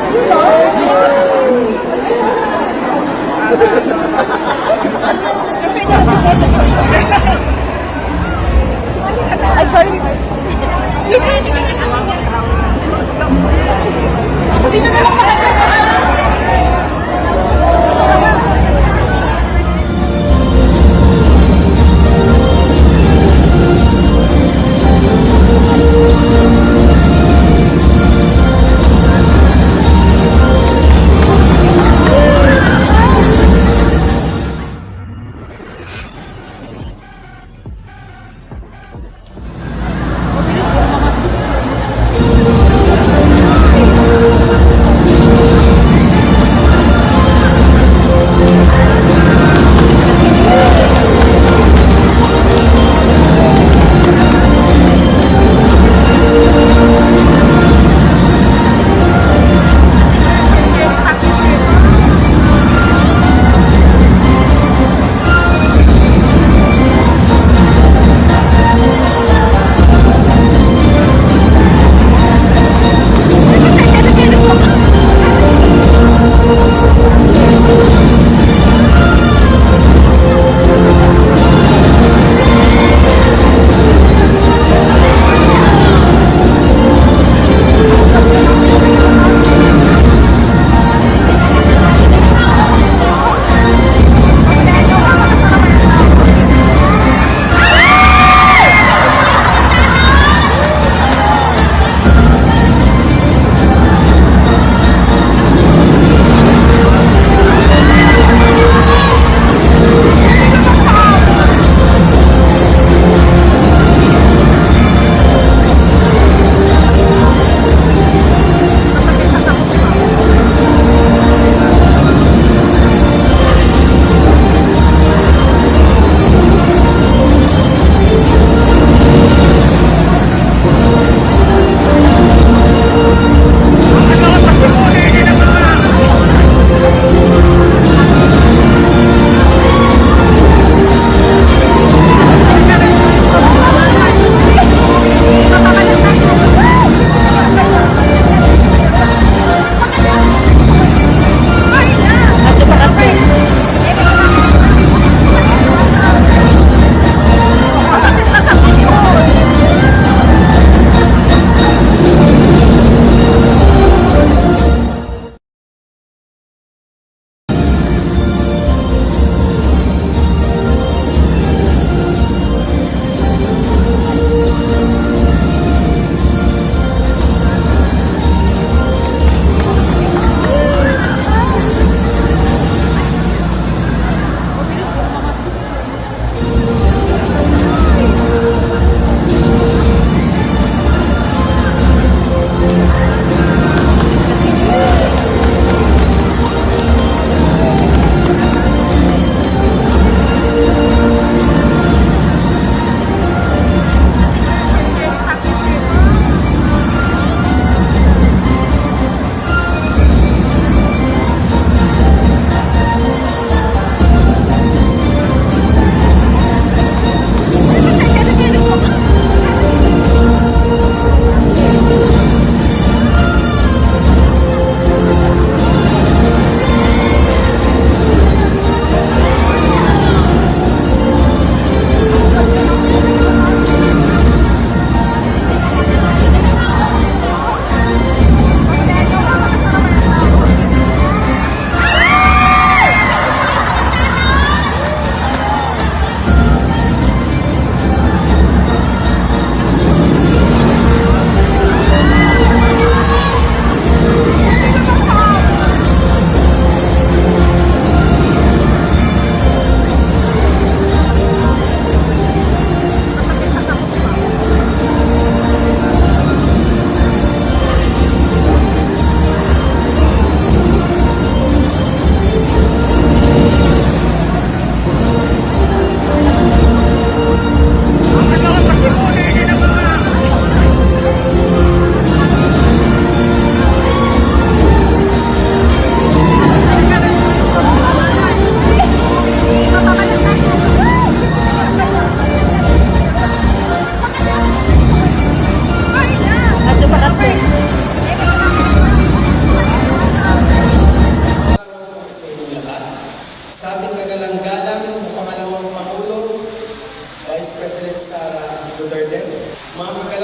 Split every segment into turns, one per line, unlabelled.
Ay, sorry. Sino na lang pala?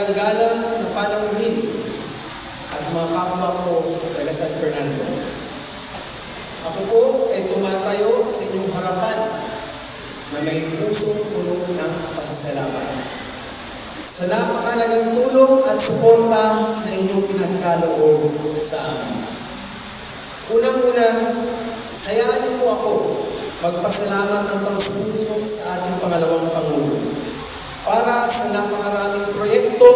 Magalang-galang na panauhin at mga kapwa ko taga San Fernando. Ako po ay tumatayo sa inyong harapan na may pusong puno ng pasasalamat sa napakalagang tulong at suporta na inyong pinagkaloob sa amin. Unang-una, hayaan niyo po ako magpasalamat ng taus-puso sa ating pangalawang Pangulo para sa napakaraming proyekto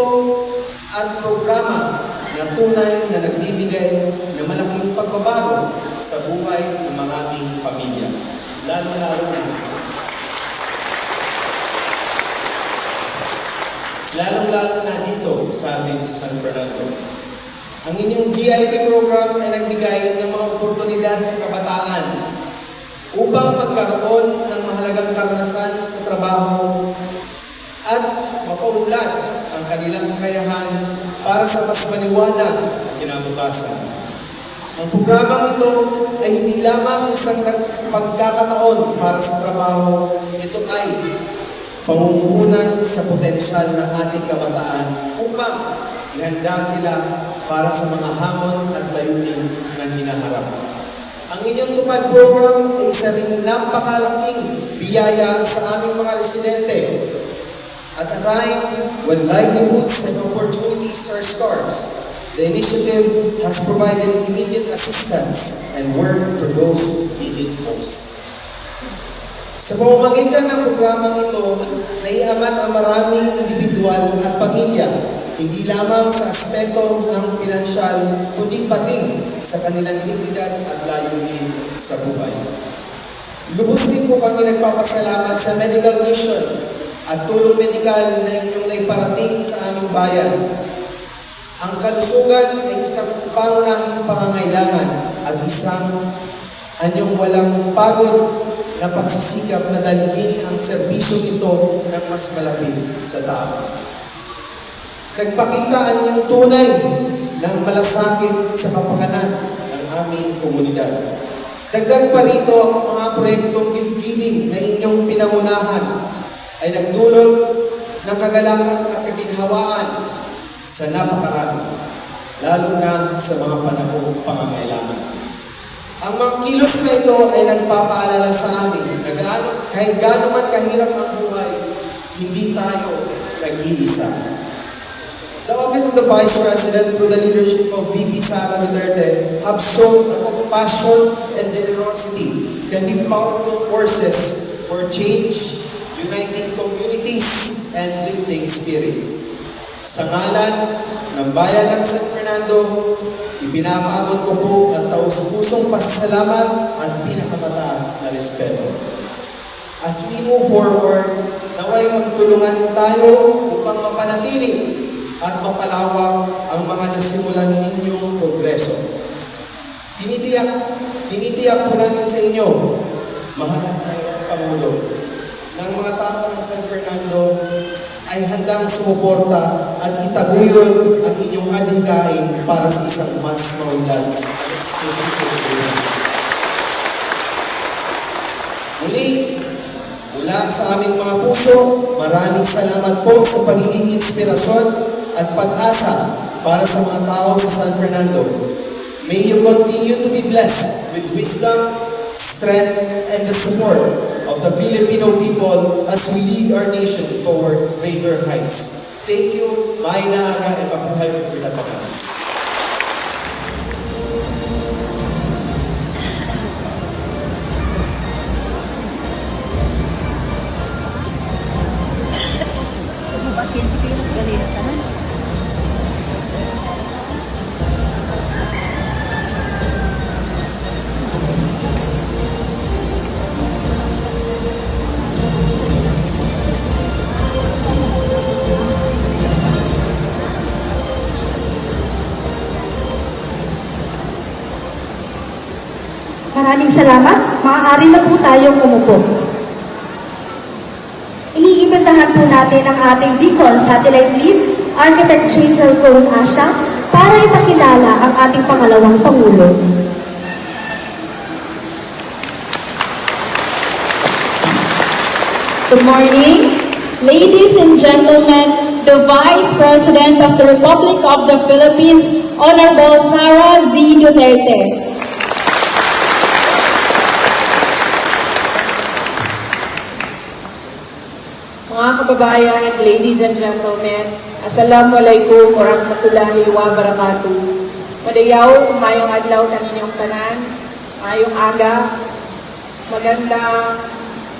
at programa na tunay na nagbibigay ng malaking pagbabago sa buhay ng maraming pamilya, lalong-lalo na dito sa atin sa San Fernando. Ang inyong GIP program ay nagbigay ng mga oportunidad sa kabataan upang magkaroon ng mahalagang karanasan sa trabaho at mapaunlad ang kanilang kakayahan para sa mas maliwanag na kinabukasan. Ang programang ito ay hindi lamang isang pagkakataon para sa trabaho, ito ay pamumuhunan sa potensyal ng ating kabataan upang ihanda sila para sa mga hamon at layunin na hinaharap. Ang inyong tupad program ay isa ring napakalaking biyaya sa aming mga residente. At a time when livelihoods and opportunities are scarce, the initiative has provided immediate assistance and work to those who need it most. Sa pamamagitan ng programang ito, naiangat ang maraming individual at pamilya, hindi lamang sa aspeto ng pinansyal, kundi pati sa kanilang dignidad at layunin sa buhay. Lubos din po kami nagpapasalamat sa medical mission at tulong medikal na inyong naiparating sa aming bayan. Ang kalusugan ay isang pangunahing pangangailangan at isang anyong walang pagod na pagsisikap na dalhin ang serbisyong ito ng mas malapit sa tao. Nagpakita ang inyong tunay ng malasakit sa kapakanan ng aming komunidad. Dagdag pa rito ang mga proyektong gift-giving na inyong pinangunahan ay nagdulot ng kagalakan at kaginhawaan sa napakarami, lalo na sa mga panahong pangangailangan. Ang mga kilos na ito ay nagpapaalala sa amin na kahit gaano man kahirap ang buhay, hindi tayo nag-iisa. The Office of the Vice President, through the leadership of VP Sara Duterte, have shown that compassion and generosity can be powerful forces for change, uniting communities, and lifting spirits. Sa ngalan ng bayan ng San Fernando, ipinapaabot ko po ang taus-pusong pasasalamat at pinakamataas na respeto. As we move forward, naway magtulungan tayo upang mapanatili at mapalawak ang mga nasimulan ninyong progreso. Tinitiyak po namin sa inyo, mahal na Pangulo, ng mga tao ng San Fernando ay handang sumuporta at itaguyod ang inyong adhikain para sa isang mas maunlad at exclusive program. Muli, mula sa aming mga puso, maraming salamat po sa pagiging inspirasyon at pag-asa para sa mga tao sa San Fernando. May you continue to be blessed with wisdom, strength, and the support of the Filipino people as we lead our nation towards greater heights. Thank you. May naaga e mabuhay po kita tanan.
Maraming salamat. Maaari na po tayong umupo. Iniimbitahan po natin ang ating Bicol Satellite Lead, Architect Jaisal Cohen Asha, para ipakilala ang ating pangalawang Pangulo.
Good morning, ladies and gentlemen, the Vice President of the Republic of the Philippines, Honorable Sara Z. Duterte.
Mga kababayan, ladies and gentlemen, Assalamualaikum warahmatullahi wabarakatuh. Madayaw, mayong adlaw ng inyong tanan, mayong aga, magandang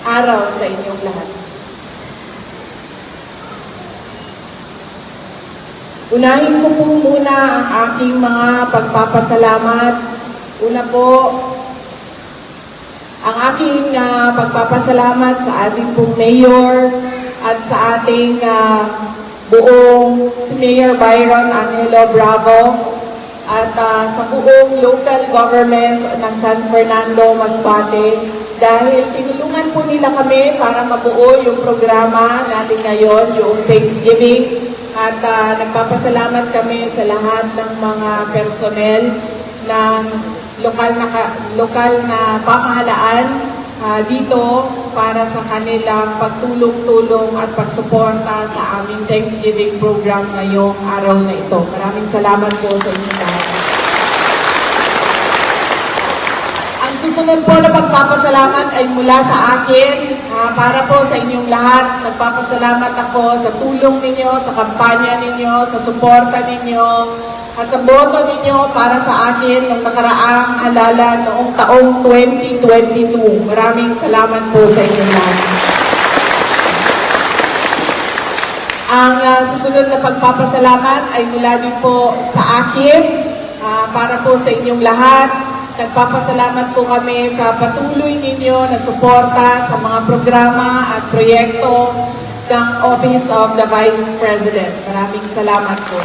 araw sa inyong lahat. Unahin ko po muna ang aking mga pagpapasalamat. Una po, ang aking pagpapasalamat sa ating pong mayor at sa ating buong si Mayor Byron Angelo Bravo at sa buong local government ng San Fernando, Masbate dahil tinulungan po nila kami para mabuo yung programa natin ngayon, yung Thanksgiving. At nagpapasalamat kami sa lahat ng mga personnel ng lokal na pamahalaan dito para sa kanilang pagtulong-tulong at pagsuporta sa aming Thanksgiving program ngayong araw na ito. Maraming salamat po sa inyo lahat. Ang susunod po na pagpapasalamat ay mula sa akin para po sa inyong lahat. Nagpapasalamat ako sa tulong ninyo, sa kampanya ninyo, sa suporta ninyo, at sa boto ninyo para sa akin ng nakaraang halalan noong taong 2022. Maraming salamat po sa inyong lahat. Ang susunod na pagpapasalamat ay mula din po sa akin para po sa inyong lahat. Nagpapasalamat po kami sa patuloy ninyo na suporta sa mga programa at proyekto ng Office of the Vice President. Maraming salamat po.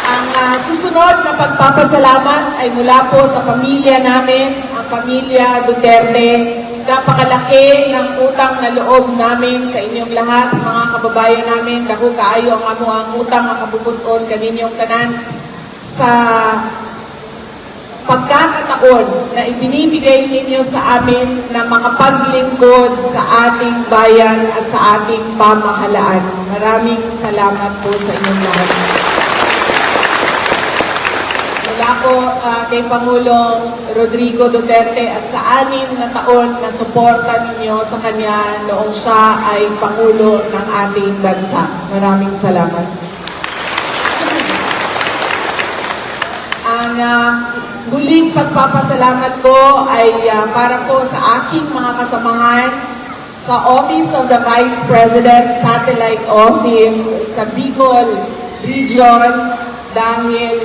Ang susunod na pagpapasalamat ay mula po sa pamilya namin, ang pamilya Duterte. Napakalaki ng utang na loob namin sa inyong lahat, mga kababayan namin. Dako kaayo ang amo ang utang makabubuton kaninyong tanan sa pagkakataon na ibinibigay ninyo sa amin na makapaglingkod sa ating bayan at sa ating pamahalaan. Maraming salamat po sa inyong lahat. Mula po kay Pangulong Rodrigo Duterte at sa 6 na taon na suporta ninyo sa kanya noong siya ay Pangulo ng ating bansa. Maraming salamat. Ang huling pagpapasalamat ko ay para po sa aking mga kasamahan sa Office of the Vice President Satellite Office sa Bicol Region dahil